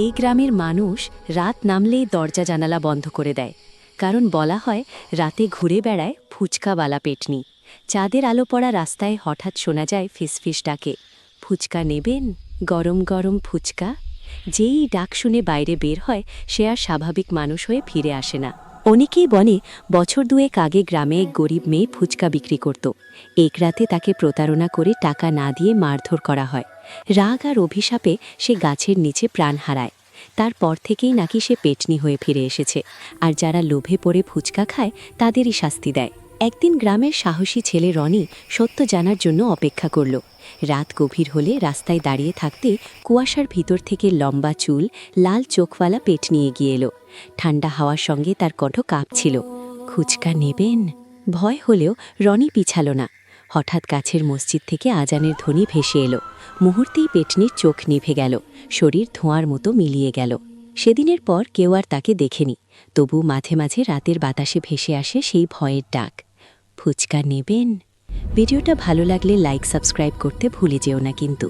এই গ্রামের মানুষ রাত নামলেই দরজা জানালা বন্ধ করে দেয়, কারণ বলা হয় রাতে ঘুরে বেড়ায় ফুচকাওয়ালা পেটনি। চাঁদের আলো পড়া রাস্তায় হঠাৎ শোনা যায় ফিসফিস ডাকে, ফুচকা নেবেন, গরম গরম ফুচকা। যেই ডাক শুনে বাইরে বের হয় সে আর স্বাভাবিক মানুষ হয়ে ফিরে আসে না। অনেকেই বনে বছর দুয়েক আগে গ্রামে এক গরিব মেয়ে ফুচকা বিক্রি করত। এক রাতে তাকে প্রতারণা করে টাকা না দিয়ে মারধর করা হয়। রাগ আর অভিশাপে সে গাছের নিচে প্রাণ হারায়। তারপর থেকেই নাকি সে পেটনি হয়ে ফিরে এসেছে, আর যারা লোভে পড়ে ফুচকা খায় তাদেরই শাস্তি দেয়। একদিন গ্রামের সাহসী ছেলে রনি সত্য জানার জন্য অপেক্ষা করল। রাত গভীর হলে রাস্তায় দাঁড়িয়ে থাকতে কুয়াশার ভিতর থেকে লম্বা চুল, লাল চোখওয়ালা পেটনি এগিয়ে এলো। ঠান্ডা হাওয়ার সঙ্গে তার কণ্ঠ কাঁপছিল। ফুচকা নেবেন? ভয় হলেও রনি পিছাল না। হঠাৎ কাছের মসজিদ থেকে আজানের ধ্বনি ভেসে এলো। মুহূর্তেই পেটনির চোখ নিভে গেল, শরীর ধোঁয়ার মতো মিলিয়ে গেল। সেদিনের পর কেউ আর তাকে দেখেনি, তবু মাঝে মাঝে রাতের বাতাসে ভেসে আসে সেই ভয়ের ডাক, ফুচকা নেবেন? ভিডিওটা ভালো লাগলে লাইক সাবস্ক্রাইব করতে ভুলে যেও না কিন্তু।